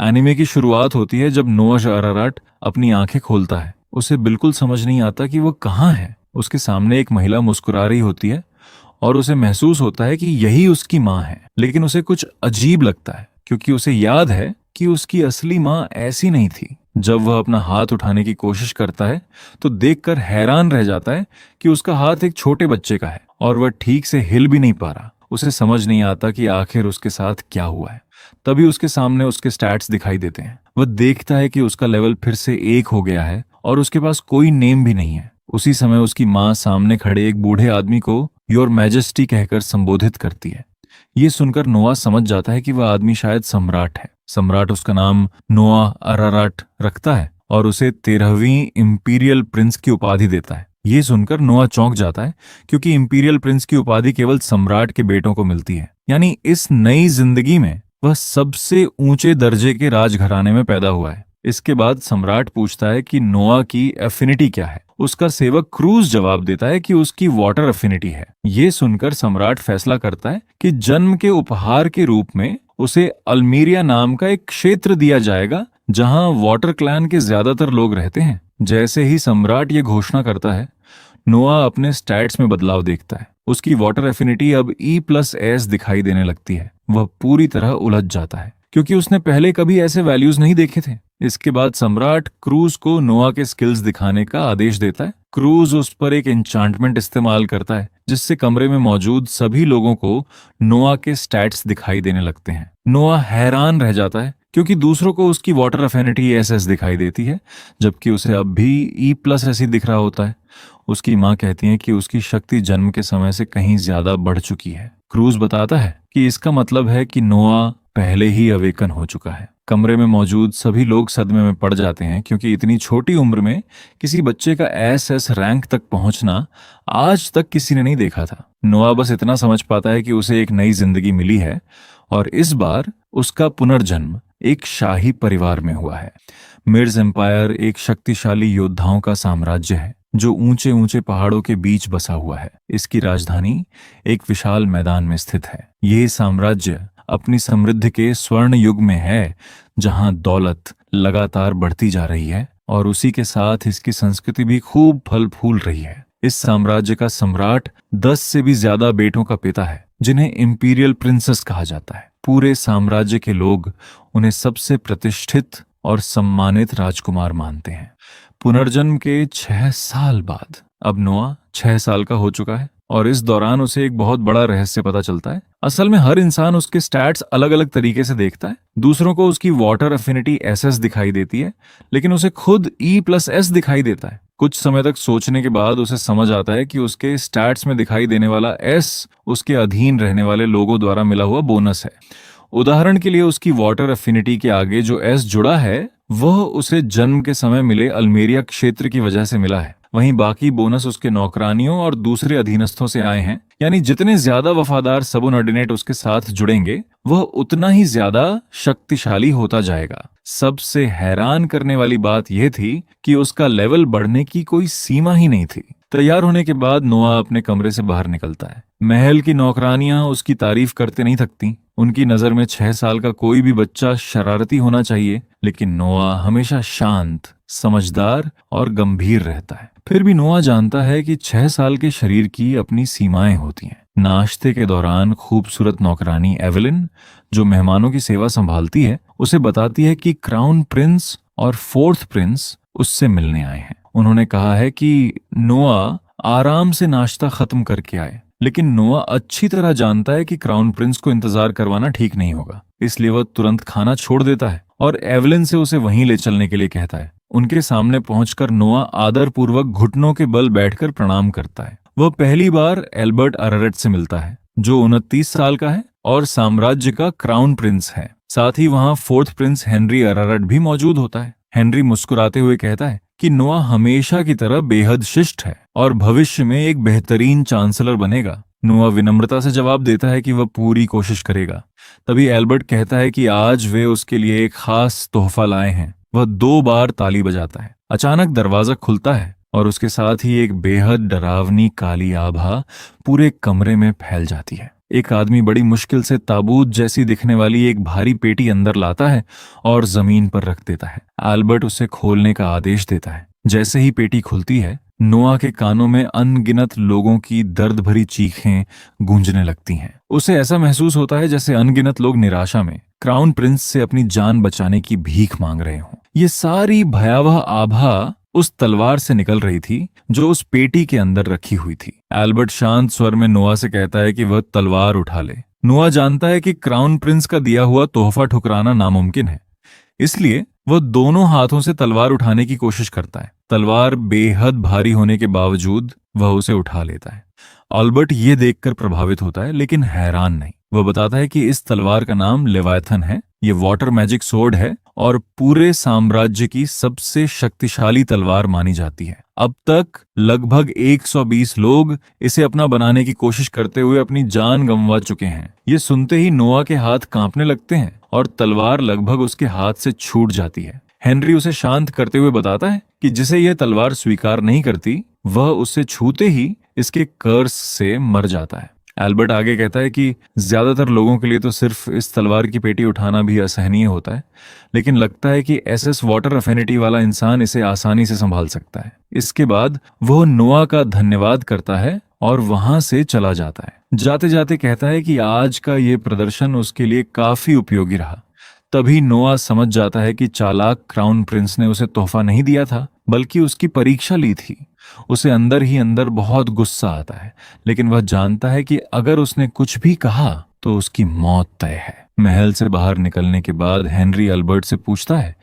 Anime की शुरुआत होती है जब नोआ अराराट अपनी आंखें खोलता है। उसे बिल्कुल समझ नहीं आता कि वो कहाँ है। उसके सामने एक महिला मुस्कुरा रही होती है और उसे महसूस होता है कि यही उसकी माँ है। लेकिन उसे कुछ अजीब लगता है क्योंकि उसे याद है कि उसकी असली माँ ऐसी नहीं थी। जब वह अपना हाथ उठाने की कोशिश करता है तो देखकर हैरान रह जाता है कि उसका हाथ एक छोटे बच्चे का है और वह ठीक से हिल भी नहीं पा रहा। उसे समझ नहीं आता कि आखिर उसके साथ क्या हुआ है। तभी उसके सामने उसके स्टैट्स दिखाई देते हैं। वह देखता है कि उसका लेवल फिर से 1 हो गया है और उसके पास कोई नेम भी नहीं है। उसी समय उसकी माँ सामने खड़े एक बूढ़े आदमी को योर मैजेस्टी कहकर संबोधित करती है। ये सुनकर नोआ समझ जाता है कि वह आदमी शायद सम्राट है। सम्राट उसका नाम नोआ अराराट रखता है और उसे 13वीं इंपीरियल प्रिंस की उपाधि देता है। ये सुनकर नोआ चौंक जाता है क्योंकि इंपीरियल प्रिंस की उपाधि केवल सम्राट के बेटों को मिलती है। यानी इस नई जिंदगी में वह सबसे ऊंचे दर्जे के राजघराने में पैदा हुआ है। इसके बाद सम्राट पूछता है कि नोआ की एफिनिटी क्या है। उसका सेवक क्रूज जवाब देता है कि उसकी वाटर एफिनिटी है। ये सुनकर सम्राट फैसला करता है कि जन्म के उपहार के रूप में उसे अल्मीरिया नाम का एक क्षेत्र दिया जाएगा जहां वाटर क्लैन के ज्यादातर लोग रहते हैं। जैसे ही सम्राट ये घोषणा करता है, नोआ अपने स्टैट्स में बदलाव देखता है। उसकी वाटर एफिनिटी अब E+S दिखाई देने लगती है। वह पूरी तरह उलझ जाता है क्योंकि उसने पहले कभी ऐसे वैल्यूज नहीं देखे थे। इसके बाद सम्राट क्रूज को नोआ के स्किल्स दिखाने का आदेश देता है। क्रूज उस पर एक एन्चांटमेंट इस्तेमाल करता है जिससे कमरे में मौजूद सभी लोगों को नोआ के स्टैट्स दिखाई देने लगते हैं। नोआ हैरान रह जाता है क्योंकि दूसरों को उसकी वाटर एफिनिटी SS दिखाई देती है जबकि उसे अब भी E+S ही दिख रहा होता है। उसकी माँ कहती है कि उसकी शक्ति जन्म के समय से कहीं ज्यादा बढ़ चुकी है। क्रूज बताता है कि इसका मतलब है कि नोआ पहले ही अवेकन हो चुका है। कमरे में मौजूद सभी लोग सदमे में पड़ जाते हैं क्योंकि इतनी छोटी उम्र में किसी बच्चे का SS रैंक तक पहुंचना आज तक किसी ने नहीं देखा था। नोआ बस इतना समझ पाता है कि उसे एक नई जिंदगी मिली है और इस बार उसका पुनर्जन्म एक शाही परिवार में हुआ है। मिर्ज एम्पायर एक शक्तिशाली योद्धाओं का साम्राज्य है जो ऊंचे ऊंचे पहाड़ों के बीच बसा हुआ है। इसकी राजधानी एक विशाल मैदान में स्थित है। ये साम्राज्य अपनी समृद्धि के स्वर्ण युग में है जहां दौलत लगातार बढ़ती जा रही है और उसी के साथ इसकी संस्कृति भी खूब फल फूल रही है। इस साम्राज्य का सम्राट 10 से भी ज्यादा बेटों का पिता है जिन्हें इंपीरियल प्रिंसेस कहा जाता है। पूरे साम्राज्य के लोग उन्हें सबसे प्रतिष्ठित और सम्मानित राजकुमार मानते हैं। पुनर्जन्म के 6 साल बाद अब नोआ 6 साल का हो चुका है और इस दौरान उसे एक बहुत बड़ा रहस्य पता चलता है। असल में हर इंसान उसके स्टैट्स अलग अलग तरीके से देखता है। दूसरों को उसकी वाटर एफिनिटी SS दिखाई देती है लेकिन उसे खुद E+S दिखाई देता है। कुछ समय तक सोचने के बाद उसे समझ आता है कि उसके स्टैट्स में दिखाई देने वाला S उसके अधीन रहने वाले लोगों द्वारा मिला हुआ बोनस है। उदाहरण के लिए उसकी वाटर एफिनिटी के आगे जो S जुड़ा है वह उसे जन्म के समय मिले अल्मेरिया क्षेत्र की वजह से मिला है। वहीं बाकी बोनस उसके नौकरानियों और दूसरे अधीनस्थों से आए हैं। यानी जितने ज्यादा वफादार सबऑर्डिनेट उसके साथ जुड़ेंगे वह उतना ही ज्यादा शक्तिशाली होता जाएगा। सबसे हैरान करने वाली बात यह थी कि उसका लेवल बढ़ने की कोई सीमा ही नहीं थी। तैयार होने के बाद नोआ अपने कमरे से बाहर निकलता है। महल की नौकरानियां उसकी तारीफ करते नहीं थकती। उनकी नजर में 6 साल का कोई भी बच्चा शरारती होना चाहिए, लेकिन नोआ हमेशा शांत, समझदार और गंभीर रहता है। फिर भी नोआ जानता है कि 6 साल के शरीर की अपनी सीमाएं होती हैं। नाश्ते के दौरान खूबसूरत नौकरानी एवेलिन, जो मेहमानों की सेवा संभालती है, उसे बताती है कि क्राउन प्रिंस और 4th प्रिंस उससे मिलने आए हैं। उन्होंने कहा है कि नोआ आराम से नाश्ता खत्म करके आए, लेकिन नोआ अच्छी तरह जानता है कि क्राउन प्रिंस को इंतजार करवाना ठीक नहीं होगा, इसलिए वह तुरंत खाना छोड़ देता है और एवेलिन से उसे वहीं ले चलने के लिए कहता है। उनके सामने पहुंचकर नोआ आदरपूर्वक घुटनों के बल बैठकर प्रणाम करता है। वह पहली बार एल्बर्ट अरारट से मिलता है जो 29 साल का है और साम्राज्य का क्राउन प्रिंस है। साथ ही वहां 4th प्रिंस हेनरी अरारट भी मौजूद होता है। हेनरी मुस्कुराते हुए कहता है कि नोआ हमेशा की तरह बेहद शिष्ट है और भविष्य में एक बेहतरीन चांसलर बनेगा। नोआ विनम्रता से जवाब देता है कि वह पूरी कोशिश करेगा। तभी एल्बर्ट कहता है कि आज वे उसके लिए एक खास तोहफा लाए हैं। वह 2 बार ताली बजाता है। अचानक दरवाजा खुलता है और उसके साथ ही एक बेहद डरावनी काली आभा पूरे कमरे में फैल जाती है। एक आदमी बड़ी मुश्किल से ताबूत जैसी दिखने वाली एक भारी पेटी अंदर लाता है और जमीन पर रख देता है। एल्बर्ट उसे खोलने का आदेश देता है। जैसे ही पेटी खुलती है, नोआ के कानों में अनगिनत लोगों की दर्द भरी चीखें गूंजने लगती हैं। उसे ऐसा महसूस होता है जैसे अनगिनत लोग निराशा में क्राउन प्रिंस से अपनी जान बचाने की भीख मांग रहे हों। ये सारी भयावह आभा उस तलवार से निकल रही थी जो उस पेटी के अंदर रखी हुई थी। एल्बर्ट शांत स्वर में नोआ से कहता है कि वह तलवार उठा ले। नोआ जानता है कि क्राउन प्रिंस का दिया हुआ तोहफा ठुकराना नामुमकिन है, इसलिए वह दोनों हाथों से तलवार उठाने की कोशिश करता है। तलवार बेहद भारी होने के बावजूद वह उसे उठा लेता है। अल्बर्ट ये देखकर प्रभावित होता है, लेकिन हैरान नहीं। वह बताता है कि इस तलवार का नाम लेवायथन है, ये वाटर मैजिक सोर्ड है और पूरे साम्राज्य की सबसे शक्तिशाली तलवार मानी जाती है। अब तक लगभग 120 लोग इसे अपना बनाने की कोशिश करते हुए अपनी जान गंवा चुके हैं। ये सुनते ही नोआ के हाथ कांपने लगते हैं और तलवार लगभग उसके हाथ से छूट जाती है। हेनरी उसे शांत करते हुए बताता है कि जिसे यह तलवार स्वीकार नहीं करती, वह उसे छूते ही इसके कर्स से मर जाता है। एल्बर्ट आगे कहता है कि ज्यादातर लोगों के लिए तो सिर्फ इस तलवार की पेटी उठाना भी असहनीय होता है, लेकिन लगता है कि एसएस वाटर अफिनिटी वाला इंसान इसे आसानी से संभाल सकता है। इसके बाद वह नोआ का धन्यवाद करता है और वहां से चला जाता है। जाते जाते कहता है कि आज का ये प्रदर्शन उसके लिए काफी उपयोगी रहा। तभी नोआ समझ जाता है कि चालाक क्राउन प्रिंस ने उसे तोहफा नहीं दिया था, बल्कि उसकी परीक्षा ली थी। उसे अंदर ही अंदर बहुत गुस्सा आता है, लेकिन वह जानता है कि अगर उसने कुछ भी कहा तो उसकी मौत तय है। महल से बाहर निकलने के बाद हेनरी अल्बर्ट से पूछता है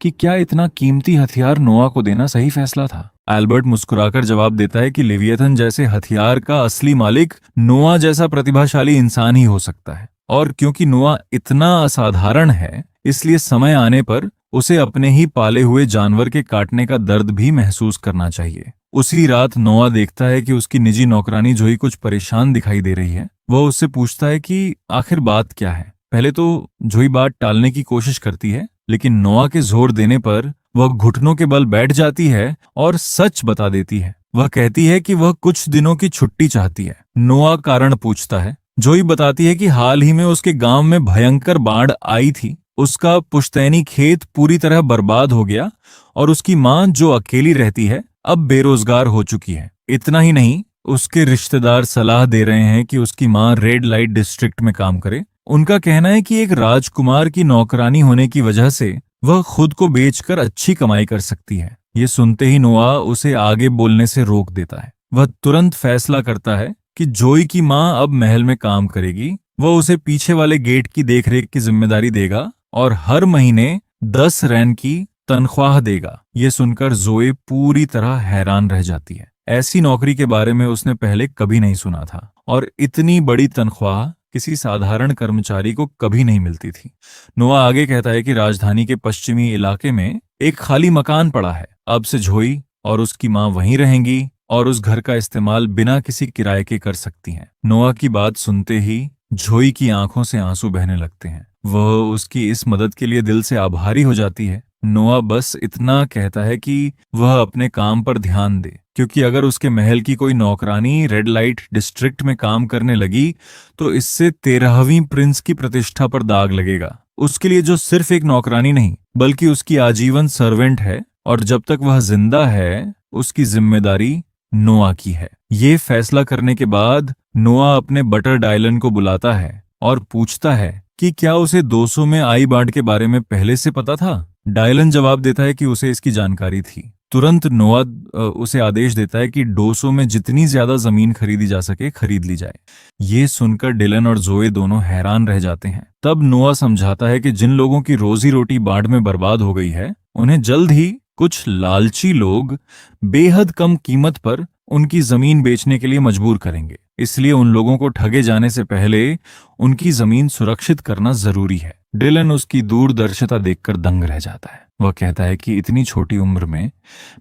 कि क्या इतना कीमती हथियार नोआ को देना सही फैसला था। एल्बर्ट मुस्कुराकर जवाब देता है कि लेवियथन जैसे हथियार का असली मालिक नोआ जैसा प्रतिभाशाली इंसान ही हो सकता है, और क्योंकि नोआ इतना असाधारण है, इसलिए समय आने पर उसे अपने ही पाले हुए जानवर के काटने का दर्द भी महसूस करना चाहिए। उसी रात नोआ देखता है कि उसकी निजी नौकरानी जोई कुछ परेशान दिखाई दे रही है। वह उससे पूछता है कि आखिर बात क्या है। पहले तो जोई बात टालने की कोशिश करती है, लेकिन नोआ के जोर देने पर वह घुटनों के बल बैठ जाती है और सच बता देती है। वह कहती है कि वह कुछ दिनों की छुट्टी चाहती है। नोआ कारण पूछता है। जोई बताती है कि हाल ही में उसके गांव में भयंकर बाढ़ आई थी। उसका पुश्तैनी खेत पूरी तरह बर्बाद हो गया और उसकी मां, जो अकेली रहती है, अब बेरोजगार हो चुकी है। इतना ही नहीं, उसके रिश्तेदार सलाह दे रहे हैं कि उसकी मां रेड लाइट डिस्ट्रिक्ट में काम करे। उनका कहना है कि एक राजकुमार की नौकरानी होने की वजह से वह खुद को बेचकर अच्छी कमाई कर सकती है। ये सुनते ही नोआ उसे आगे बोलने से रोक देता है। वह तुरंत फैसला करता है कि जोई की मां अब महल में काम करेगी। वह उसे पीछे वाले गेट की देखरेख की जिम्मेदारी देगा और हर महीने 10 रैन की तनख्वाह देगा। ये सुनकर जोए पूरी तरह हैरान रह जाती है। ऐसी नौकरी के बारे में उसने पहले कभी नहीं सुना था, और इतनी बड़ी तनख्वाह किसी साधारण कर्मचारी को कभी नहीं मिलती थी। नोआ आगे कहता है कि राजधानी के पश्चिमी इलाके में एक खाली मकान पड़ा है। अब से जोई और उसकी मां वहीं रहेंगी और उस घर का इस्तेमाल बिना किसी किराए के कर सकती हैं। नोआ की बात सुनते ही जोई की आंखों से आंसू बहने लगते हैं। वह उसकी इस मदद के लिए दिल से आभारी हो जाती है। नोआ बस इतना कहता है कि वह अपने काम पर ध्यान दे, क्योंकि अगर उसके महल की कोई नौकरानी रेड लाइट डिस्ट्रिक्ट में काम करने लगी तो इससे 13वीं प्रिंस की प्रतिष्ठा पर दाग लगेगा। उसके लिए जो सिर्फ एक नौकरानी नहीं, बल्कि उसकी आजीवन सर्वेंट है, और जब तक वह जिंदा है उसकी जिम्मेदारी नोआ की है। ये फैसला करने के बाद नोआ अपने बटर डायलन को बुलाता है और पूछता है कि क्या उसे 200 में आई बांट के बारे में पहले से पता था। डायलन जवाब देता है कि उसे इसकी जानकारी थी। तुरंत नोआ उसे आदेश देता है कि 200 में जितनी ज्यादा जमीन खरीदी जा सके खरीद ली जाए। ये सुनकर डिलन और जोए दोनों हैरान रह जाते हैं। तब नोआ समझाता है कि जिन लोगों की रोजी रोटी बाढ़ में बर्बाद हो गई है, उन्हें जल्द ही कुछ लालची लोग बेहद कम कीमत पर उनकी जमीन बेचने के लिए मजबूर करेंगे। इसलिए उन लोगों को ठगे जाने से पहले उनकी जमीन सुरक्षित करना जरूरी है। डिलन उसकी दूरदर्शिता देखकर दंग रह जाता है। वह कहता है कि इतनी छोटी उम्र में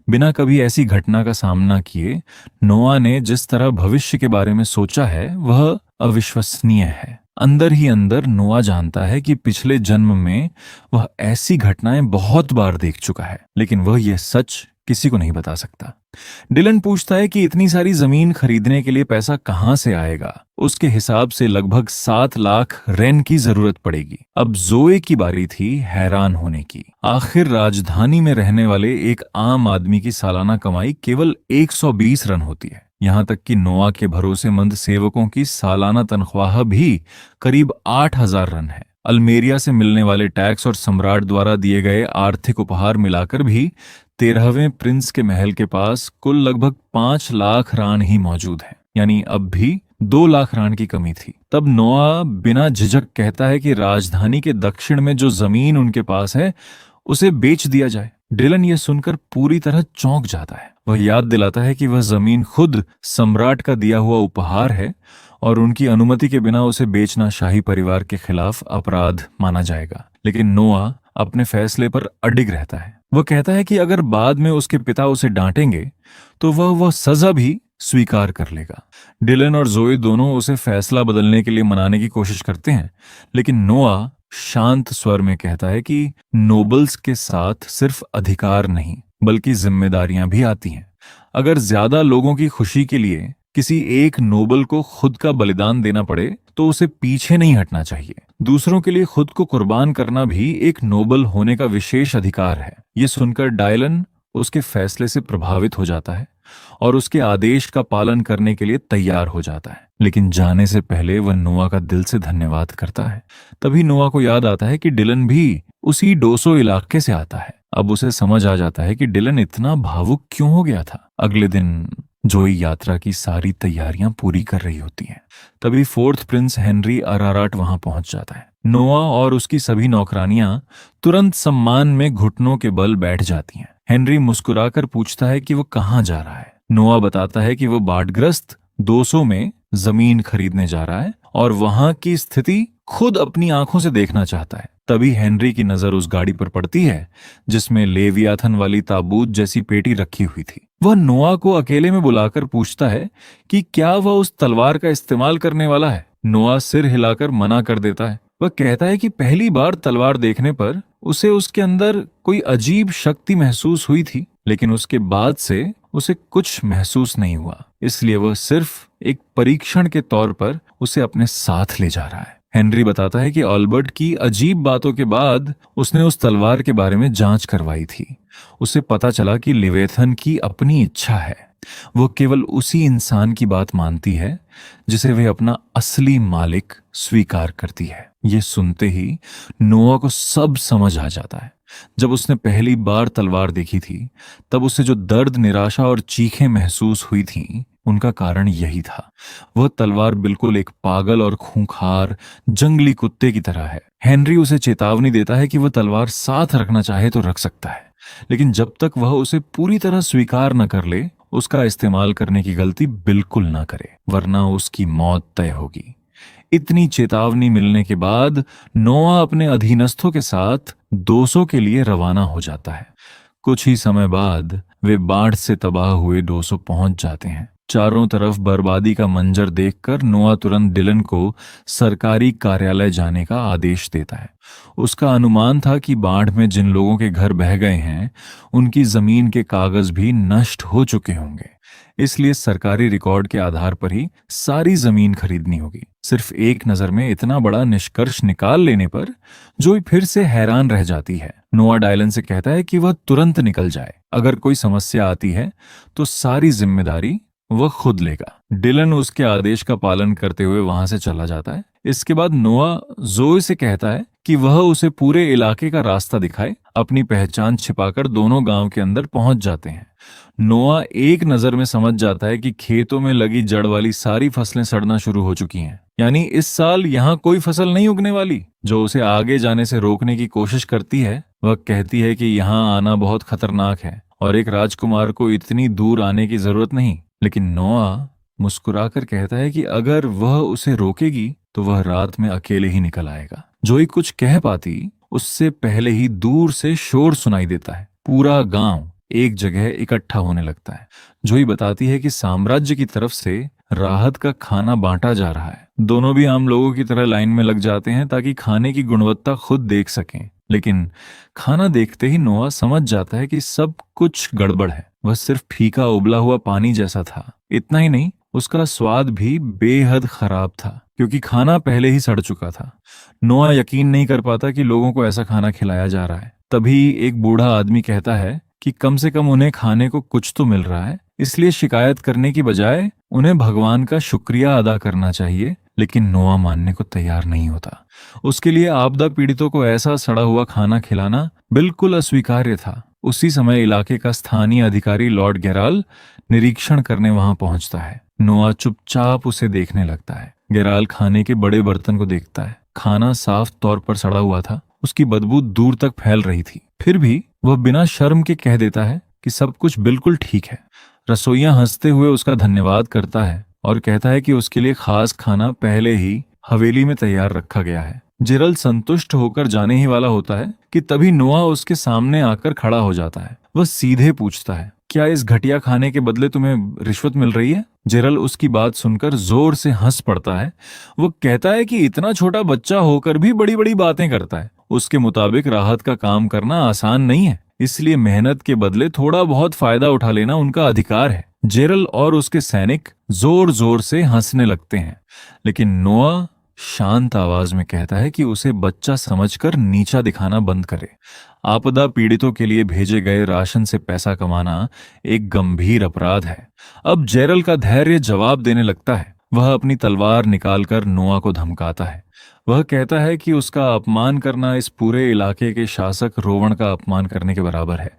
बिना कभी ऐसी घटना का सामना किए नोआ ने जिस तरह भविष्य के बारे में सोचा है वह अविश्वसनीय है। अंदर ही अंदर नोआ जानता है कि पिछले जन्म में वह ऐसी घटनाएं बहुत बार देख चुका है, लेकिन वह यह सच किसी को नहीं बता सकता। डिलन पूछता है कि इतनी सारी जमीन खरीदने के लिए पैसा कहां से आएगा। उसके हिसाब से लगभग 7 लाख रेन की जरूरत पड़ेगी। अब जोए की बारी थी हैरान होने की। आखिर राजधानी में रहने वाले एक आम आदमी की सालाना कमाई केवल 120 रन होती है। यहां तक कि नोआ के भरोसेमंद सेवकों की सालाना तनख्वाह भी करीब 8,000 रन है। अल्मेरिया से मिलने वाले टैक्स और सम्राट द्वारा दिए गए आर्थिक उपहार मिलाकर भी 13वें प्रिंस के महल के पास कुल लगभग 5 लाख रान ही मौजूद हैं। यानी अब भी 2 लाख रान की कमी थी। तब नोआ बिना झिझक कहता है कि राजधानी के दक्षिण में जो जमीन उनके पास है उसे बेच दिया जाए। डिलन यह सुनकर पूरी तरह चौंक जाता है। वह याद दिलाता है कि वह जमीन खुद सम्राट का दिया हुआ उपहार है और उनकी अनुमति के बिना उसे बेचना शाही परिवार के खिलाफ अपराध माना जाएगा। लेकिन नोआ अपने फैसले पर अडिग रहता है। वह कहता है कि अगर बाद में उसके पिता उसे डांटेंगे तो वह सजा भी स्वीकार कर लेगा। डिलन और जोए दोनों उसे फैसला बदलने के लिए मनाने की कोशिश करते हैं, लेकिन नोआ शांत स्वर में कहता है कि नोबल्स के साथ सिर्फ अधिकार नहीं बल्कि जिम्मेदारियां भी आती हैं। अगर ज्यादा लोगों की खुशी के लिए किसी एक नोबल को खुद का बलिदान देना पड़े तो उसे पीछे नहीं हटना चाहिए। दूसरों के लिए खुद को कुर्बान करना भी एक नोबल होने का विशेष अधिकार है। ये सुनकर डायलन उसके फैसले से प्रभावित हो जाता है और उसके आदेश का पालन करने के लिए तैयार हो जाता है। लेकिन जाने से पहले वह नोआ का दिल से धन्यवाद करता है। तभी नोआ को याद आता है कि डिलन भी उसी डोसो इलाके से आता है। अब उसे समझ आ जाता है कि डिलन इतना भावुक क्यों हो गया था। अगले दिन जोई यात्रा की सारी तैयारियां पूरी कर रही होती हैं। तभी 4th प्रिंस हेनरी अराराट वहां पहुंच जाता है। नोआ और उसकी सभी नौकरानियां तुरंत सम्मान में घुटनों के बल बैठ जाती हैं। हेनरी मुस्कुराकर पूछता है कि वो कहां जा रहा है। नोआ बताता है कि वो बाढ़ग्रस्त 200 में जमीन खरीदने जा रहा है और वहां की स्थिति खुद अपनी आंखों से देखना चाहता है। तभी हेनरी की नजर उस गाड़ी पर पड़ती है जिसमें लेवियाथन वाली ताबूत जैसी पेटी रखी हुई थी। वह नोआ को अकेले में बुलाकर पूछता है कि क्या वह उस तलवार का इस्तेमाल करने वाला है। नोआ सिर हिलाकर मना कर देता है। वह कहता है कि पहली बार तलवार देखने पर उसे उसके अंदर कोई अजीब शक्ति महसूस हुई थी, लेकिन उसके बाद से उसे कुछ महसूस नहीं हुआ, इसलिए वह सिर्फ एक परीक्षण के तौर पर उसे अपने साथ ले जा रहा है। हेनरी बताता है कि ऑल्बर्ट की अजीब बातों के बाद उसने उस तलवार के बारे में जांच करवाई थी। उसे पता चला कि लिवेथन की अपनी इच्छा है। वो केवल उसी इंसान की बात मानती है जिसे वे अपना असली मालिक स्वीकार करती है। ये सुनते ही नोआ को सब समझ आ जाता है। जब उसने पहली बार तलवार देखी थी तब उसे जो दर्द, निराशा और चीखें महसूस हुई थीं, उनका कारण यही था। वह तलवार बिल्कुल एक पागल और खूंखार जंगली कुत्ते की तरह है। हेनरी उसे चेतावनी देता है कि वह तलवार साथ रखना चाहे तो रख सकता है, लेकिन जब तक वह उसे पूरी तरह स्वीकार न कर ले, उसका इस्तेमाल करने की गलती बिल्कुल ना करे, वरना उसकी मौत तय होगी। इतनी चेतावनी मिलने के बाद नोआ अपने अधीनस्थों के साथ 200 के लिए रवाना हो जाता है। कुछ ही समय बाद वे बाढ़ से तबाह हुए 200 पहुंच जाते हैं। चारों तरफ बर्बादी का मंजर देखकर नोआ तुरंत डिलन को सरकारी कार्यालय जाने का आदेश देता है। उसका अनुमान था कि बाढ़ में जिन लोगों के घर बह गए हैं उनकी जमीन के कागज भी नष्ट हो चुके होंगे, इसलिए सरकारी रिकॉर्ड के आधार पर ही सारी जमीन खरीदनी होगी। सिर्फ एक नजर में इतना बड़ा निष्कर्ष निकाल लेने पर जोई फिर से हैरान रह जाती है। नोआ डायलन से कहता है कि वह तुरंत निकल जाए। अगर कोई समस्या आती है तो सारी जिम्मेदारी वह खुद लेगा। डिलन उसके आदेश का पालन करते हुए वहां से चला जाता है। इसके बाद नोआ जोई से कहता है कि वह उसे पूरे इलाके का रास्ता दिखाए। अपनी पहचान छिपाकर दोनों गांव के अंदर पहुंच जाते हैं। नोआ एक नजर में समझ जाता है कि खेतों में लगी जड़ वाली सारी फसलें सड़ना शुरू हो चुकी हैं, यानी इस साल यहाँ कोई फसल नहीं उगने वाली। जो उसे आगे जाने से रोकने की कोशिश करती है, वह कहती है कि यहाँ आना बहुत खतरनाक है और एक राजकुमार को इतनी दूर आने की जरूरत नहीं। लेकिन नोआ मुस्कुराकर कहता है कि अगर वह उसे रोकेगी तो वह रात में अकेले ही निकल आएगा। जोई कुछ कह पाती उससे पहले ही दूर से शोर सुनाई देता है। पूरा गांव एक जगह इकट्ठा होने लगता है। जोई बताती है कि साम्राज्य की तरफ से राहत का खाना बांटा जा रहा है। दोनों भी आम लोगों की तरह लाइन में लग जाते हैं ताकि खाने की गुणवत्ता खुद देख सकें। लेकिन खाना देखते ही नोआ समझ जाता है कि सब कुछ गड़बड़ है। वह सिर्फ फीका उबला हुआ पानी जैसा था। इतना ही नहीं, उसका स्वाद भी बेहद खराब था क्योंकि खाना पहले ही सड़ चुका था। नोआ यकीन नहीं कर पाता कि लोगों को ऐसा खाना खिलाया जा रहा है। तभी एक बूढ़ा आदमी कहता है कि कम से कम उन्हें खाने को कुछ तो मिल रहा है, इसलिए शिकायत करने की बजाय उन्हें भगवान का शुक्रिया अदा करना चाहिए। लेकिन नोआ मानने को तैयार नहीं होता। उसके लिए आपदा पीड़ितों को ऐसा सड़ा हुआ खाना खिलाना बिल्कुल अस्वीकार्य था। उसी समय इलाके का स्थानीय अधिकारी लॉर्ड गेराल निरीक्षण करने वहां पहुंचता है। नोआ चुपचाप उसे देखने लगता है। गेराल खाने के बड़े बर्तन को देखता है। खाना साफ तौर पर सड़ा हुआ था। उसकी बदबू दूर तक फैल रही थी। फिर भी वह बिना शर्म के कह देता है कि सब कुछ बिल्कुल ठीक है। रसोइया हंसते हुए उसका धन्यवाद करता है और कहता है कि उसके लिए खास खाना पहले ही हवेली में तैयार रखा गया है। जेरल संतुष्ट होकर जाने ही वाला होता है कि तभी नोआ उसके सामने आकर खड़ा हो जाता है। वह सीधे पूछता है, क्या इस घटिया खाने के बदले तुम्हें रिश्वत मिल रही है? जेरल उसकी बात सुनकर जोर से हंस पड़ता है। वो कहता है कि इतना छोटा बच्चा होकर भी बड़ी बड़ी बातें करता है। उसके मुताबिक राहत का काम करना आसान नहीं है, इसलिए मेहनत के बदले थोड़ा बहुत फायदा उठा लेना उनका अधिकार है। जेरल और उसके सैनिक जोर जोर से हंसने लगते हैं, लेकिन नोआ शांत आवाज में कहता है कि उसे बच्चा समझकर नीचा दिखाना बंद करे। आपदा पीड़ितों के लिए भेजे गए राशन से पैसा कमाना एक गंभीर अपराध है। अब जेरल का धैर्य जवाब देने लगता है। वह अपनी तलवार निकालकर नोआ को धमकाता है। वह कहता है कि उसका अपमान करना इस पूरे इलाके के शासक रोवण का अपमान करने के बराबर है।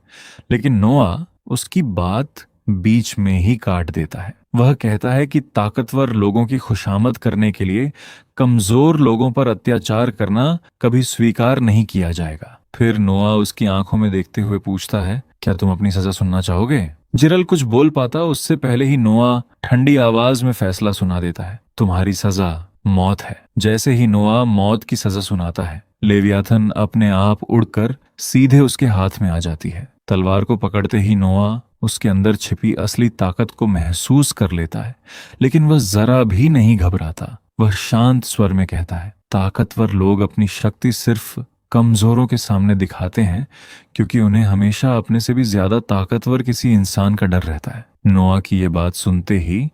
लेकिन नोआ उसकी बात बीच में ही काट देता है। वह कहता है कि ताकतवर लोगों की खुशामद करने के लिए कमजोर लोगों पर अत्याचार करना कभी स्वीकार नहीं किया जाएगा। फिर नोआ उसकी आंखों में देखते हुए पूछता है, क्या तुम अपनी सजा सुनना चाहोगे? जेरल कुछ बोल पाता उससे पहले ही नोआ ठंडी आवाज में फैसला सुना देता है, तुम्हारी सजा मौत है। जैसे ही नोआ मौत की सजा सुनाता है, लेवियाथन अपने आप उड़कर सीधे उसके हाथ में आ जाती है। तलवार को पकड़ते ही नोआ उसके अंदर छिपी असली ताकत को महसूस कर लेता है, लेकिन वह जरा भी नहीं घबराता। वह शांत स्वर में कहता है, ताकतवर लोग अपनी शक्ति सिर्फ कमजोरों के सामने दिखाते हैं क्योंकि उन्हें हमेशा अपने से भी ज्यादा ताकतवर किसी इंसान का डर रहता है। नोआ की ये बात सुनते ही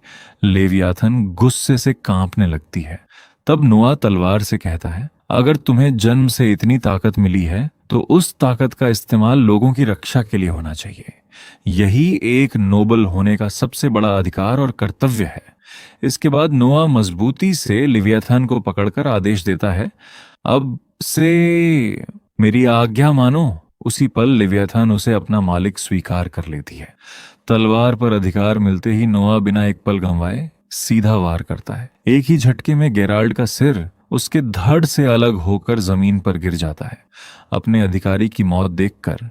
लेवियाथन गुस्से से कांपने लगती है। तब नोआ तलवार से कहता है, अगर तुम्हें जन्म से इतनी ताकत मिली है तो उस ताकत का इस्तेमाल लोगों की रक्षा के लिए होना चाहिए। यही एक नोबल होने का सबसे बड़ा अधिकार और कर्तव्य है। इसके बाद नोआ मजबूती से लेवियाथन को पकड़कर आदेश देता है, अब से मेरी आज्ञा मानो। उसी पल लेवियाथन उसे अपना मालिक स्वीकार कर लेती है। तलवार पर अधिकार मिलते ही नोआ बिना एक पल गंवाए सीधा वार करता है। एक ही झटके में गेराल्ड का सिर उसके धड़ से अलग होकर जमीन पर गिर जाता है। अपने अधिकारी की मौत देखकर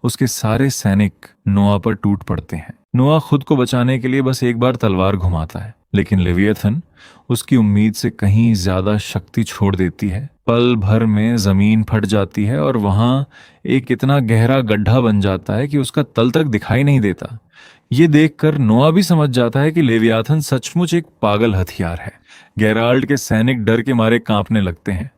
उसके सारे सैनिक नोआ पर टूट पड़ते हैं। नोआ खुद को बचाने के लिए बस एक बार तलवार घुमाता है, लेकिन लेवियाथन उसकी उम्मीद से कहीं ज्यादा शक्ति छोड़ देती है। पल भर में जमीन फट जाती है और वहां एक इतना गहरा गड्ढा बन जाता है कि उसका तल तक दिखाई नहीं देता। ये देखकर नोआ भी समझ जाता है कि लेवियाथन सचमुच एक पागल हथियार है। गेराल्ड के सैनिक डर के मारे कांपने लगते हैं।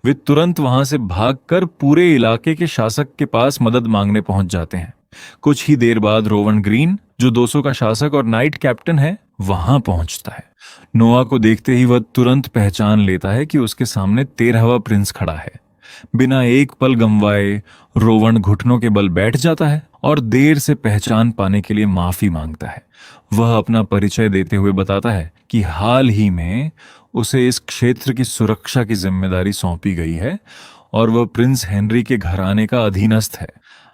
वे तुरंत वहां से भागकर पूरे इलाके के शासक के पास मदद मांगने पहुंच जाते हैं। कुछ ही देर बाद रोवन ग्रीन, जो 200 का शासक और नाइट कैप्टन है, वहां पहुंचता है। नोआ को देखते ही वह तुरंत पहचान लेता है कि उसके सामने 13वां प्रिंस खड़ा है। बिना एक पल गंवाए रोवन घुटनों के बल बैठ जाता है और देर से पहचान पाने के लिए माफी मांगता है। वह अपना परिचय देते हुए बताता है कि हाल ही में उसे इस क्षेत्र की सुरक्षा की जिम्मेदारी सौंपी गई है और वह प्रिंस हेनरी के घराने का अधीनस्थ है।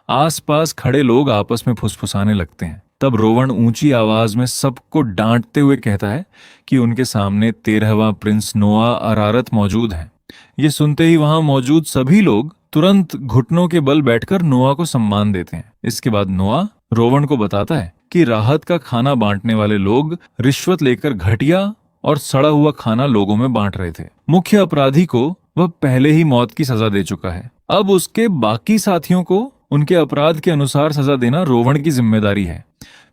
आसपास खड़े लोग आपस में फुसफुसाने लगते हैं। तब रोवन ऊंची आवाज में सबको डांटते हुए कहता है कि उनके सामने 13वां प्रिंस नोआ अरारत मौजूद है। ये सुनते ही वहां मौजूद सभी लोग तुरंत घुटनों के बल बैठकर नोआ को सम्मान देते हैं। इसके बाद नोआ रोवन को बताता है कि राहत का खाना बांटने वाले लोग रिश्वत लेकर घटिया और सड़ा हुआ खाना लोगों में बांट रहे थे। मुख्य अपराधी को वह पहले ही मौत की सजा दे चुका है। अब उसके बाकी साथियों को उनके अपराध के अनुसार सजा देना रोवन की जिम्मेदारी है।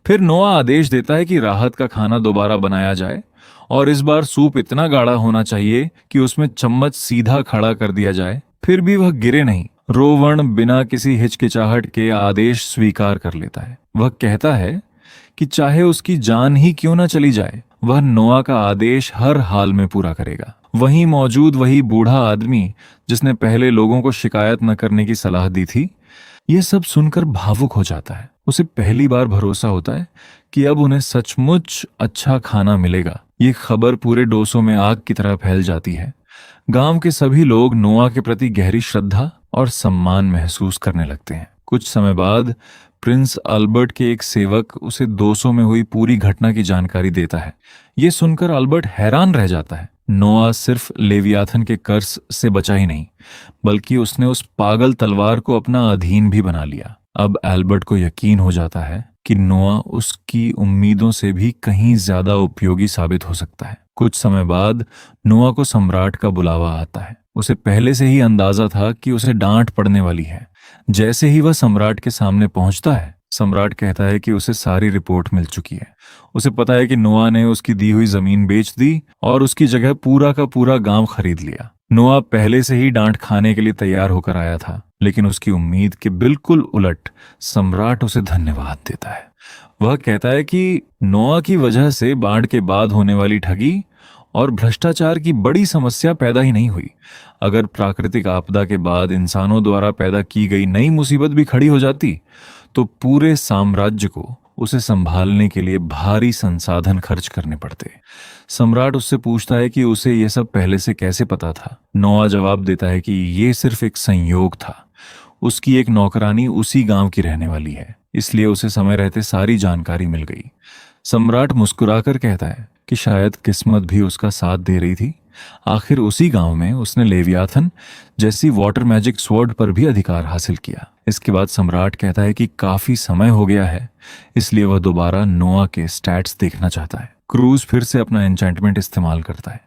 फिर नोआ आदेश देता है कि राहत का खाना दोबारा बनाया जाए और इस बार सूप इतना गाढ़ा होना चाहिए कि उसमें चम्मच सीधा खड़ा कर दिया जाए। फिर भी वह गिरे नहीं रोवण बिना किसी हिचकिचाहट के आदेश स्वीकार कर लेता है। वह कहता है कि चाहे उसकी जान ही क्यों न चली जाए, वह नोआ का आदेश हर हाल में पूरा करेगा। वहीं मौजूद वही बूढ़ा आदमी जिसने पहले लोगों को शिकायत न करने की सलाह दी थी, ये सब सुनकर भावुक हो जाता है। उसे पहली बार भरोसा होता है कि अब उन्हें सचमुच अच्छा खाना मिलेगा। ये खबर पूरे डोसो में आग की तरह फैल जाती है। गांव के सभी लोग नोआ के प्रति गहरी श्रद्धा और सम्मान महसूस करने लगते हैं। कुछ समय बाद प्रिंस अल्बर्ट के एक सेवक उसे 200 में हुई पूरी घटना की जानकारी देता है। ये सुनकर अल्बर्ट हैरान रह जाता है। नोआ सिर्फ लेवियाथन के कर्ज से बचा ही नहीं, बल्कि उसने उस पागल तलवार को अपना अधीन भी बना लिया। अब अल्बर्ट को यकीन हो जाता है कि नोआ उसकी उम्मीदों से भी कहीं ज्यादा उपयोगी साबित हो सकता है। कुछ समय बाद नोआ को सम्राट का बुलावा आता है। उसे पहले से ही अंदाजा था कि उसे डांट पड़ने वाली है। जैसे ही वह सम्राट के सामने पहुंचता है, सम्राट कहता है कि उसे सारी रिपोर्ट मिल चुकी है। उसे पता है कि नोआ ने उसकी दी हुई जमीन बेच दी और उसकी जगह पूरा का पूरा गांव खरीद लिया। नोआ पहले से ही डांट खाने के लिए तैयार होकर आया था, लेकिन उसकी उम्मीद के बिल्कुल उलट सम्राट उसे धन्यवाद देता है। वह कहता है कि नोआ की वजह से बाढ़ के बाद होने वाली ठगी और भ्रष्टाचार की बड़ी समस्या पैदा ही नहीं हुई। अगर प्राकृतिक आपदा के बाद इंसानों द्वारा पैदा की गई नई मुसीबत भी खड़ी हो जाती, तो पूरे साम्राज्य को उसे संभालने के लिए भारी संसाधन खर्च करने पड़ते। सम्राट उससे पूछता है कि उसे यह सब पहले से कैसे पता था। नोआ जवाब देता है कि यह सिर्फ एक संयोग था। उसकी एक नौकरानी उसी गांव की रहने वाली है, इसलिए उसे समय रहते सारी जानकारी मिल गई। सम्राट मुस्कुराकर कहता है कि शायद किस्मत भी उसका साथ दे रही थी। आखिर उसी गांव में उसने लेवियाथन जैसी वाटर मैजिक स्वॉर्ड पर भी अधिकार हासिल किया। इसके बाद सम्राट कहता है कि काफी समय हो गया है, इसलिए वह दोबारा नोआ के स्टैट्स देखना चाहता है। क्रूज फिर से अपना एन्चेंटमेंट इस्तेमाल करता है।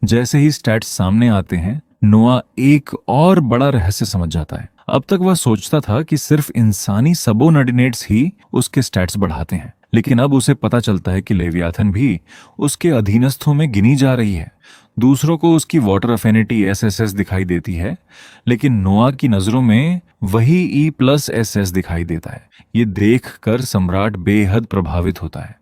जैसे ही स्टैट्स सामने आते हैं, नोआ एक और बड़ा रहस्य समझ जाता है। अब तक वह सोचता था कि सिर्फ इंसानी सबोनॉर्डिनेट्स ही उसके स्टैट्स बढ़ाते हैं, लेकिन अब उसे पता चलता है कि लेवियाथन भी उसके अधीनस्थों में गिनी जा रही है। दूसरों को उसकी वाटर अफिनिटी SSS दिखाई देती है, लेकिन नोआ की नजरों में वही E+SS दिखाई देता है। ये देखकर सम्राट बेहद प्रभावित होता है।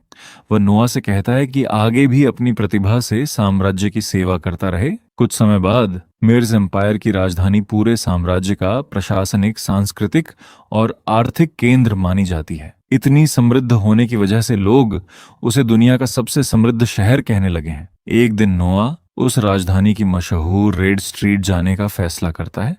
वह नोआ से कहता है कि आगे भी अपनी प्रतिभा से साम्राज्य की सेवा करता रहे। कुछ समय बाद मिर्ज एम्पायर की राजधानी पूरे साम्राज्य का प्रशासनिक, सांस्कृतिक और आर्थिक केंद्र मानी जाती है। इतनी समृद्ध होने की वजह से लोग उसे दुनिया का सबसे समृद्ध शहर कहने लगे हैं। एक दिन नोआ उस राजधानी की मशहूर रेड स्ट्रीट जाने का फैसला करता है।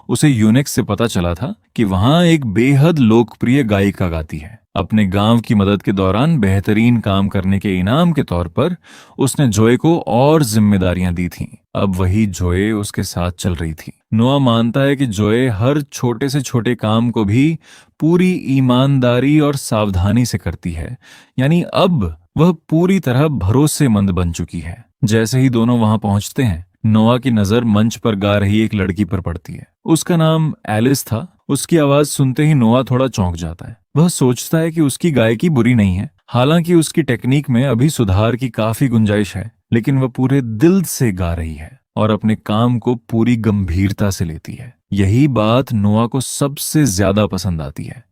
उसे यूनिक्स से पता चला था कि वहां एक बेहद लोकप्रिय गायिका गाती है। अपने गांव की मदद के दौरान बेहतरीन काम करने के इनाम के तौर पर उसने जोए को और जिम्मेदारियां दी थीं। अब वही जोए उसके साथ चल रही थी। नोआ मानता है कि जोए हर छोटे से छोटे काम को भी पूरी ईमानदारी और सावधानी से करती है, यानी अब वह पूरी तरह भरोसेमंद बन चुकी है। जैसे ही दोनों वहां पहुंचते हैं, नोआ की नजर मंच पर गा रही एक लड़की पर पड़ती है। उसका नाम एलिस था। उसकी आवाज सुनते ही नोआ थोड़ा चौंक जाता है। वह सोचता है कि उसकी गायकी बुरी नहीं है, हालांकि उसकी टेक्निक में अभी सुधार की काफी गुंजाइश है, लेकिन वह पूरे दिल से गा रही है और अपने काम को पूरी गंभीरता से लेती है। यही बात नोआ को सबसे ज्यादा पसंद आती है।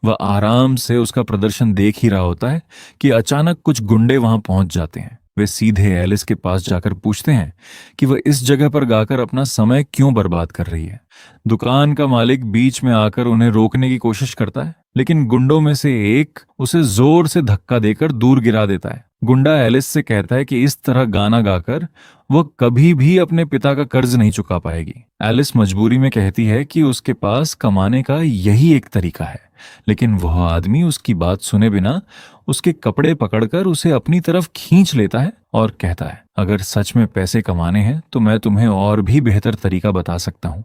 वह आराम से उसका प्रदर्शन देख ही रहा होता है कि अचानक कुछ गुंडे वहां पहुंच जाते हैं। वे सीधे एलिस के पास जाकर पूछते हैं कि वह इस जगह पर गाकर अपना समय क्यों बर्बाद कर रही है। दुकान का मालिक बीच में आकर उन्हें रोकने की कोशिश करता है, लेकिन गुंडों में से एक उसे जोर से धक्का देकर दूर गिरा देता है। गुंडा एलिस से कहता है कि इस तरह गाना गाकर वह कभी भी अपने पिता का कर्ज नहीं चुका पाएगी। एलिस मजबूरी में कहती है कि उसके पास कमाने का यही एक तरीका है, लेकिन वह आदमी उसकी बात सुने बिना उसके कपड़े पकड़कर उसे अपनी तरफ खींच लेता है और कहता है, अगर सच में पैसे कमाने हैं तो मैं तुम्हें और भी बेहतर तरीका बता सकता हूँ।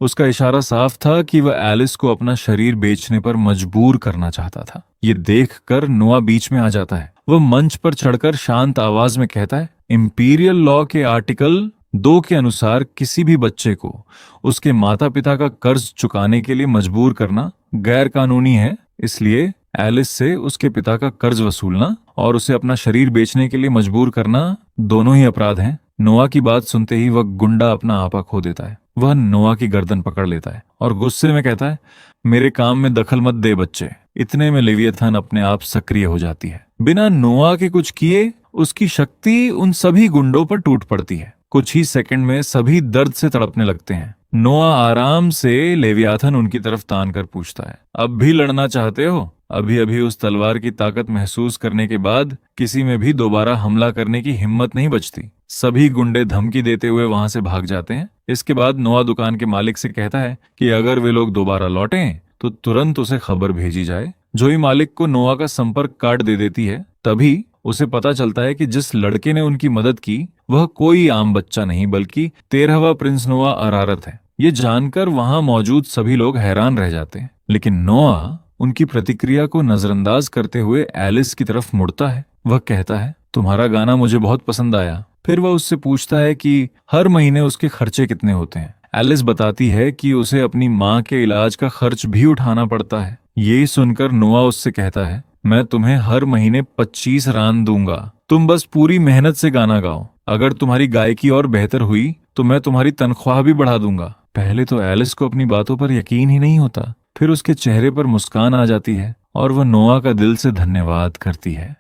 उसका इशारा साफ था कि वह एलिस को अपना शरीर बेचने पर मजबूर करना चाहता था। ये देखकर नोआ बीच में आ जाता है। वह मंच पर चढ़कर शांत आवाज में कहता है, इंपीरियल लॉ के आर्टिकल 2 के अनुसार किसी भी बच्चे को उसके माता पिता का कर्ज चुकाने के लिए मजबूर करना गैर कानूनी है। इसलिए एलिस से उसके पिता का कर्ज वसूलना और उसे अपना शरीर बेचने के लिए मजबूर करना दोनों ही अपराध हैं। नोआ की बात सुनते ही वह गुंडा अपना आपा खो देता है। वह नोआ की गर्दन पकड़ लेता है और गुस्से में कहता है, मेरे काम में दखल मत दे बच्चे। इतने में लेवियथान अपने आप सक्रिय हो जाती है। बिना नोआ के कुछ किए उसकी शक्ति उन सभी गुंडों पर टूट पड़ती है। कुछ ही सेकंड में सभी दर्द से तड़पने लगते हैं। नोआ आराम से लेवियाथन उनकी तरफ तान कर पूछता है, अब भी लड़ना चाहते हो? अभी अभी उस तलवार की ताकत महसूस करने के बाद किसी में भी दोबारा हमला करने की हिम्मत नहीं बचती। सभी गुंडे धमकी देते हुए वहां से भाग जाते हैं। इसके बाद नोआ दुकान के मालिक से कहता है कि अगर वे लोग दोबारा लौटें तो तुरंत उसे खबर भेजी जाए। जोई मालिक को नोआ का संपर्क कार्ड दे देती है। तभी उसे पता चलता है कि जिस लड़के ने उनकी मदद की वह कोई आम बच्चा नहीं बल्कि 13वां प्रिंस नोआ अरारत है। ये जानकर वहां मौजूद सभी लोग हैरान रह जाते हैं, लेकिन नोआ उनकी प्रतिक्रिया को नजरअंदाज करते हुए एलिस की तरफ मुड़ता है। वह कहता है, तुम्हारा गाना मुझे बहुत पसंद आया। फिर वह उससे पूछता है कि हर महीने उसके खर्चे कितने होते हैं। एलिस बताती है कि उसे अपनी माँ के इलाज का खर्च भी उठाना पड़ता है। ये सुनकर नोआ उससे कहता है, मैं तुम्हें हर महीने 25 रान दूंगा, तुम बस पूरी मेहनत से गाना गाओ। अगर तुम्हारी गायकी और बेहतर हुई तो मैं तुम्हारी तनख्वाह भी बढ़ा दूंगा। पहले तो एलिस को अपनी बातों पर यकीन ही नहीं होता, फिर उसके चेहरे पर मुस्कान आ जाती है और वह नोआ का दिल से धन्यवाद करती है।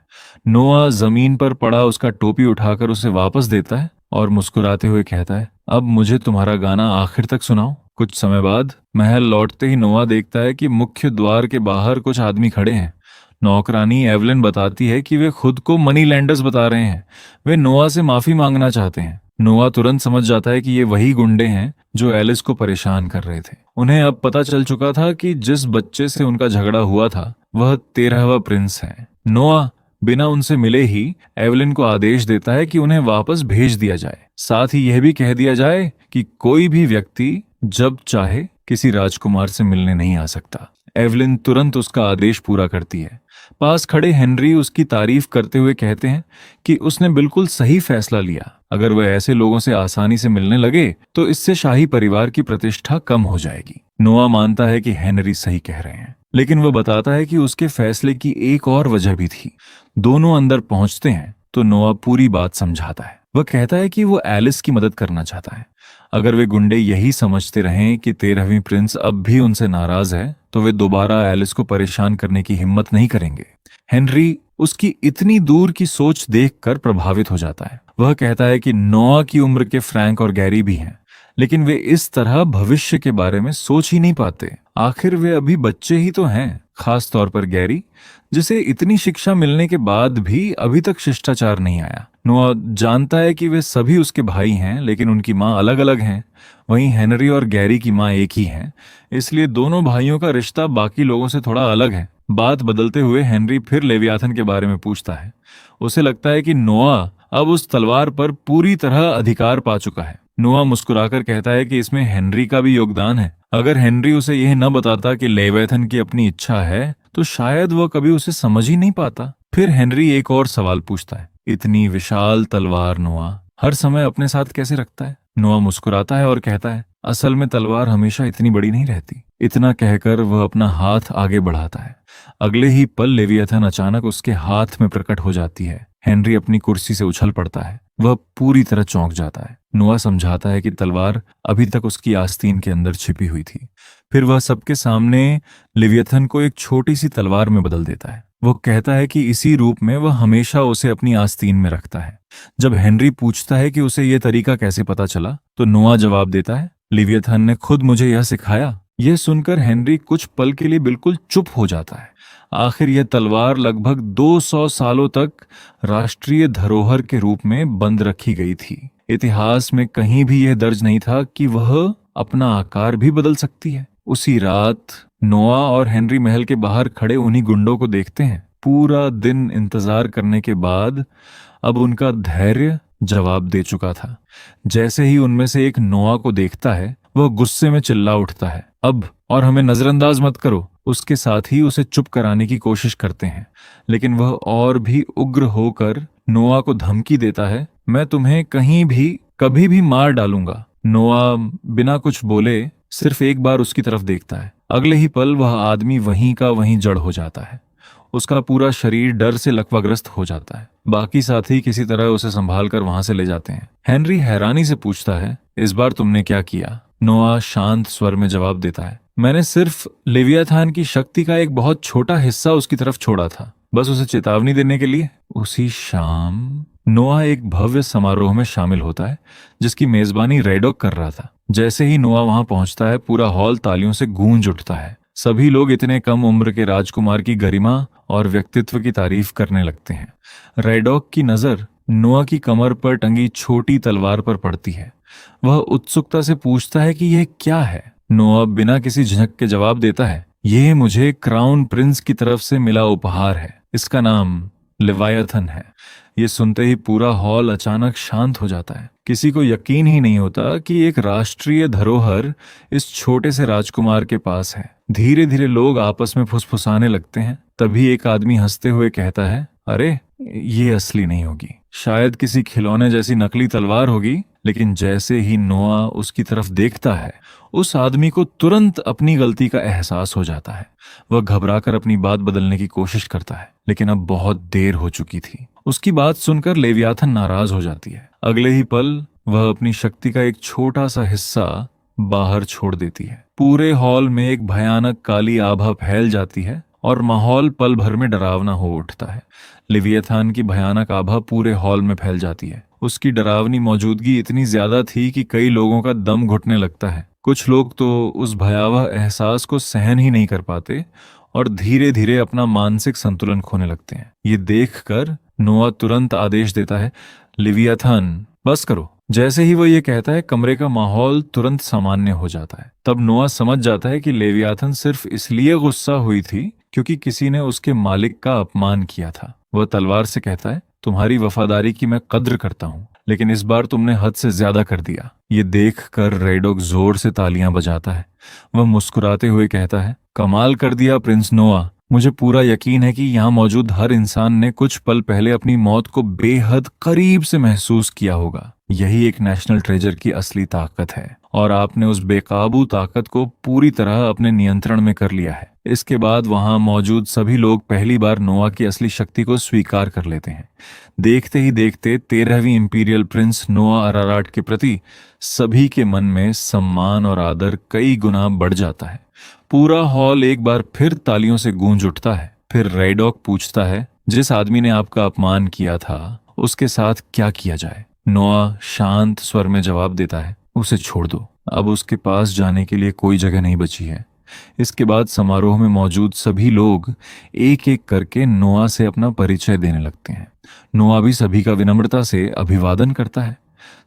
नोआ जमीन पर पड़ा उसका टोपी उठाकर उसे वापस देता है और मुस्कुराते हुए कहता है, अब मुझे तुम्हारा गाना आखिर तक सुनाओ। कुछ समय बाद महल लौटते ही नोआ देखता है कि मुख्य द्वार के बाहर कुछ आदमी खड़े हैं। नौकरानी एवलिन बताती है कि वे खुद को मनी लैंडर्स बता रहे हैं। वे नोआ से माफी मांगना चाहते हैं। नोआ तुरंत समझ जाता है कि ये वही गुंडे हैं जो एलिस को परेशान कर रहे थे। उन्हें अब पता चल चुका था कि जिस बच्चे से उनका झगड़ा हुआ था वह 13वां प्रिंस है। नोआ बिना उनसे मिले ही एवलिन को आदेश देता है कि उन्हें वापस भेज दिया जाए। साथ ही यह भी कह दिया जाए कि कोई भी व्यक्ति जब चाहे किसी राजकुमार से मिलने नहीं आ सकता। एवलिन तुरंत उसका आदेश पूरा करती है। पास खड़े हेनरी उसकी तारीफ करते हुए कहते हैं कि उसने बिल्कुल सही फैसला लिया। अगर वह ऐसे लोगों से आसानी से मिलने लगे तो इससे शाही परिवार की प्रतिष्ठा कम हो जाएगी। नोआ मानता है कि हेनरी सही कह रहे हैं, लेकिन वह बताता है कि उसके फैसले की एक और वजह भी थी। दोनों अंदर पहुंचते हैं तो नोआ पूरी बात समझाता है। वह कहता है कि वो एलिस की मदद करना चाहता है। अगर वे गुंडे यही समझते रहें कि 13वीं प्रिंस अब भी उनसे नाराज है तो वे दोबारा एलिस को परेशान करने की हिम्मत नहीं करेंगे। हेनरी उसकी इतनी दूर की सोच देखकर प्रभावित हो जाता है। वह कहता है कि नोआ की उम्र के फ्रैंक और गैरी भी हैं, लेकिन वे इस तरह भविष्य के बारे में सोच ही नहीं पाते। आखिर वे अभी बच्चे ही तो हैं, खास तौर पर गैरी, जिसे इतनी शिक्षा मिलने के बाद भी अभी तक शिष्टाचार नहीं आया। नोआ जानता है कि वे सभी उसके भाई हैं, लेकिन उनकी माँ अलग अलग हैं। वहीं हेनरी और गैरी की माँ एक ही है, इसलिए दोनों भाइयों का रिश्ता बाकी लोगों से थोड़ा अलग है। बात बदलते हुए हेनरी फिर लेवियाथन के बारे में पूछता है। उसे लगता है कि नोआ अब उस तलवार पर पूरी तरह अधिकार पा चुका है। नोआ मुस्कुराकर कहता है कि इसमें हेनरी का भी योगदान है। अगर हेनरी उसे यह न बताता कि लेवियाथन की अपनी इच्छा है तो शायद वह कभी उसे समझ ही नहीं पाता। फिर हेनरी एक और सवाल पूछता है, इतनी विशाल तलवार नोआ हर समय अपने साथ कैसे रखता है? नोआ मुस्कुराता है और कहता है, असल में तलवार हमेशा इतनी बड़ी नहीं रहती। इतना कहकर वह अपना हाथ आगे बढ़ाता है। अगले ही पल लेवियाथन अचानक उसके हाथ में प्रकट हो जाती है। हेनरी अपनी कुर्सी से उछल पड़ता है। वह पूरी तरह चौंक जाता है। नोआ समझाता है कि तलवार अभी तक उसकी आस्तीन के अंदर छिपी हुई थी। फिर वह सबके सामने लेवियाथन को एक छोटी सी तलवार में बदल देता है। वो कहता है कि इसी रूप में वह हमेशा उसे अपनी आस्तीन में रखता है। जब हेनरी पूछता है कि उसे यह तरीका कैसे पता चला तो नोआ जवाब देता है, लेवियाथन ने खुद मुझे यह सिखाया। यह सुनकर हेनरी कुछ पल के लिए बिल्कुल चुप हो जाता है। आखिर यह तलवार लगभग 200 सालों तक राष्ट्रीय धरोहर के रूप में बंद रखी गई थी। इतिहास में कहीं भी यह दर्ज नहीं था कि वह अपना आकार भी बदल सकती है। उसी रात नोआ और हेनरी महल के बाहर खड़े उन्हीं गुंडों को देखते हैं। पूरा दिन इंतजार करने के बाद अब उनका धैर्य जवाब दे चुका था। जैसे ही उनमें से एक नोआ को देखता है वह गुस्से में चिल्ला उठता है, अब और हमें नजरअंदाज मत करो। उसके साथ ही उसे चुप कराने की कोशिश करते हैं, लेकिन वह और भी उग्र होकर नोआ को धमकी देता है, मैं तुम्हें कहीं भी कभी भी मार डालूंगा। नोआ बिना कुछ बोले सिर्फ एक बार उसकी तरफ देखता है। अगले ही पल वह आदमी वहीं का वहीं जड़ हो जाता है। उसका पूरा शरीर डर से लकवाग्रस्त हो जाता है। बाकी साथी किसी तरह उसे संभाल कर वहां से ले जाते हैं। हेनरी हैरानी से पूछता है, इस बार तुमने क्या किया? नोआ शांत स्वर में जवाब देता है, मैंने सिर्फ लेवियाथान की शक्ति का एक बहुत छोटा हिस्सा उसकी तरफ छोड़ा था, बस उसे चेतावनी देने के लिए। उसी शाम नोआ एक भव्य समारोह में शामिल होता है जिसकी मेजबानी रेडॉक कर रहा था। जैसे ही नोआ वहां पहुंचता है, पूरा हॉल तालियों से गूंज उठता है। सभी लोग इतने कम उम्र के राजकुमार की गरिमा और व्यक्तित्व की तारीफ करने लगते हैं। रेडॉक की नजर नोआ की कमर पर टंगी छोटी तलवार पर पड़ती है। वह उत्सुकता से पूछता है कि यह क्या है। नोआ बिना किसी झिझक के जवाब देता है, यह मुझे क्राउन प्रिंस की तरफ से मिला उपहार है। इसका नाम लेवायथन है। ये सुनते ही पूरा हॉल अचानक शांत हो जाता है। किसी को यकीन ही नहीं होता कि एक राष्ट्रीय धरोहर इस छोटे से राजकुमार के पास है। धीरे धीरे लोग आपस में फुसफुसाने लगते हैं। तभी एक आदमी हंसते हुए कहता है, अरे ये असली नहीं होगी, शायद किसी खिलौने जैसी नकली तलवार होगी। लेकिन जैसे ही नोआ उसकी तरफ देखता है, उस आदमी को तुरंत अपनी गलती का एहसास हो जाता है। वह घबराकर अपनी बात बदलने की कोशिश करता है, लेकिन अब बहुत देर हो चुकी थी। उसकी बात सुनकर लेवियाथन नाराज हो जाती है। अगले ही पल वह अपनी शक्ति का एक छोटा सा हिस्सा बाहर छोड़ देती है। पूरे हॉल में एक भयानक काली आभा फैल जाती है और माहौल पल भर में डरावना हो उठता है। लेवियाथान की भयानक आभा पूरे हॉल में फैल जाती है। उसकी डरावनी मौजूदगी इतनी ज्यादा थी कि कई लोगों का दम घुटने लगता है। कुछ लोग तो उस भयावह एहसास को सहन ही नहीं कर पाते और धीरे धीरे अपना मानसिक संतुलन खोने लगते हैं। ये देखकर नोआ तुरंत आदेश देता है, लेवियाथन बस करो। जैसे ही वो ये कहता है, कमरे का माहौल तुरंत सामान्य हो जाता है। तब नोआ समझ जाता है कि लेवियाथन सिर्फ इसलिए गुस्सा हुई थी क्योंकि किसी ने उसके मालिक का अपमान किया था। वह तलवार से कहता है, तुम्हारी वफादारी की मैं कद्र करता हूँ, लेकिन इस बार तुमने हद से ज्यादा कर दिया। ये देखकर रेडॉक जोर से तालियां बजाता है। वह मुस्कुराते हुए कहता है, कमाल कर दिया प्रिंस नोआ। मुझे पूरा यकीन है कि यहाँ मौजूद हर इंसान ने कुछ पल पहले अपनी मौत को बेहद करीब से महसूस किया होगा। यही एक नेशनल ट्रेजर की असली ताकत है और आपने उस बेकाबू ताकत को पूरी तरह अपने नियंत्रण में कर लिया है। इसके बाद वहां मौजूद सभी लोग पहली बार नोआ की असली शक्ति को स्वीकार कर लेते हैं। देखते ही देखते 13वीं इंपीरियल प्रिंस नोआ अराराट के प्रति सभी के मन में सम्मान और आदर कई गुना बढ़ जाता है। पूरा हॉल एक बार फिर तालियों से गूंज उठता है। फिर रेडॉक पूछता है, जिस आदमी ने आपका अपमान किया था उसके साथ क्या किया जाए? नोआ शांत स्वर में जवाब देता है, उसे छोड़ दो। अब उसके पास जाने के लिए कोई जगह नहीं बची है। इसके बाद समारोह में मौजूद सभी लोग एक एक करके नोआ से अपना परिचय देने लगते हैं। नोआ भी सभी का विनम्रता से अभिवादन करता है।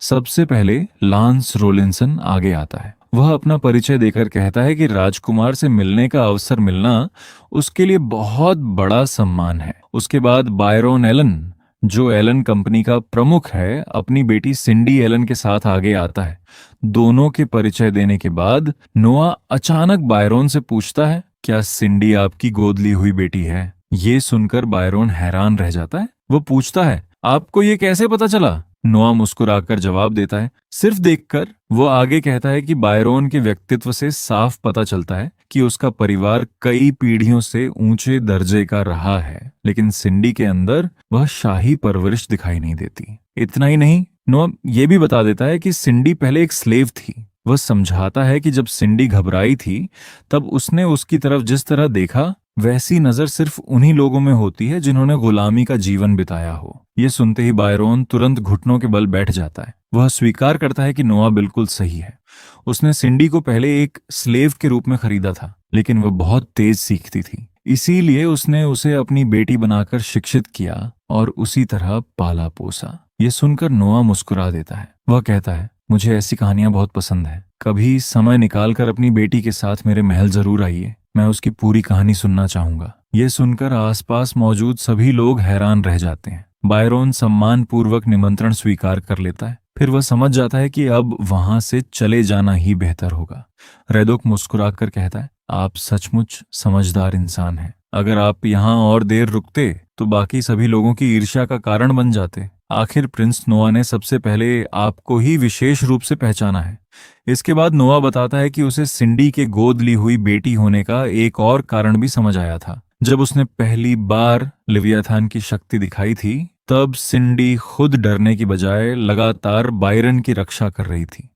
सबसे पहले लांस रोलिंसन आगे आता है। वह अपना परिचय देकर कहता है कि राजकुमार से मिलने का अवसर मिलना उसके लिए बहुत बड़ा सम्मान है। उसके बाद बायरोन एलन, जो एलन कंपनी का प्रमुख है, अपनी बेटी सिंडी एलन के साथ आगे आता है। दोनों के परिचय देने के बाद नोआ अचानक बायरोन से पूछता है, क्या सिंडी आपकी गोद ली हुई बेटी है? ये सुनकर बायरोन हैरान रह जाता है। वो पूछता है, आपको ये कैसे पता चला? नोआ मुस्कुराकर जवाब देता है, सिर्फ देखकर। वो आगे कहता है कि बायरोन के व्यक्तित्व से साफ पता चलता है कि उसका परिवार कई पीढ़ियों से ऊंचे दर्जे का रहा है, लेकिन सिंडी के अंदर वह शाही परवरिश दिखाई नहीं देती। इतना ही नहीं, नोआ ये भी बता देता है कि सिंडी पहले एक स्लेव थी। वह समझाता है कि जब सिंडी घबराई थी तब उसने उसकी तरफ जिस तरह देखा वैसी नजर सिर्फ उन्हीं लोगों में होती है जिन्होंने गुलामी का जीवन बिताया हो। ये सुनते ही बायरोन तुरंत घुटनों के बल बैठ जाता है। वह स्वीकार करता है कि नोआ बिल्कुल सही है। उसने सिंडी को पहले एक स्लेव के रूप में खरीदा था, लेकिन वह बहुत तेज सीखती थी, इसीलिए उसने उसे अपनी बेटी बनाकर शिक्षित किया और उसी तरह पाला पोसा। ये सुनकर नोआ मुस्कुरा देता है। वह कहता है, मुझे ऐसी कहानियां बहुत पसंद है। कभी समय निकालकर अपनी बेटी के साथ मेरे महल जरूर आइए, मैं उसकी पूरी कहानी सुनना चाहूंगा। ये सुनकर आसपास मौजूद सभी लोग हैरान रह जाते हैं। बायरोन सम्मान पूर्वक निमंत्रण स्वीकार कर लेता है। फिर वह समझ जाता है कि अब वहां से चले जाना ही बेहतर होगा। रेडॉक मुस्कुराकर कहता है, आप सचमुच समझदार इंसान हैं। अगर आप यहाँ और देर रुकते तो बाकी सभी लोगों की ईर्ष्या का कारण बन जाते। आखिर प्रिंस नोआ ने सबसे पहले आपको ही विशेष रूप से पहचाना है। इसके बाद नोआ बताता है कि उसे सिंडी के गोद ली हुई बेटी होने का एक और कारण भी समझ आया था। जब उसने पहली बार लेवियाथान की शक्ति दिखाई थी, तब सिंडी खुद डरने की बजाय लगातार बायरन की रक्षा कर रही थी।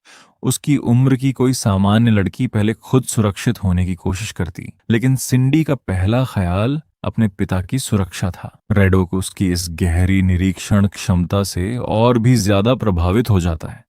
उसकी उम्र की कोई सामान्य लड़की पहले खुद सुरक्षित होने की कोशिश करती, लेकिन सिंडी का पहला ख्याल अपने पिता की सुरक्षा था। रेडोक उसकी इस गहरी निरीक्षण क्षमता से और भी ज्यादा प्रभावित हो जाता है।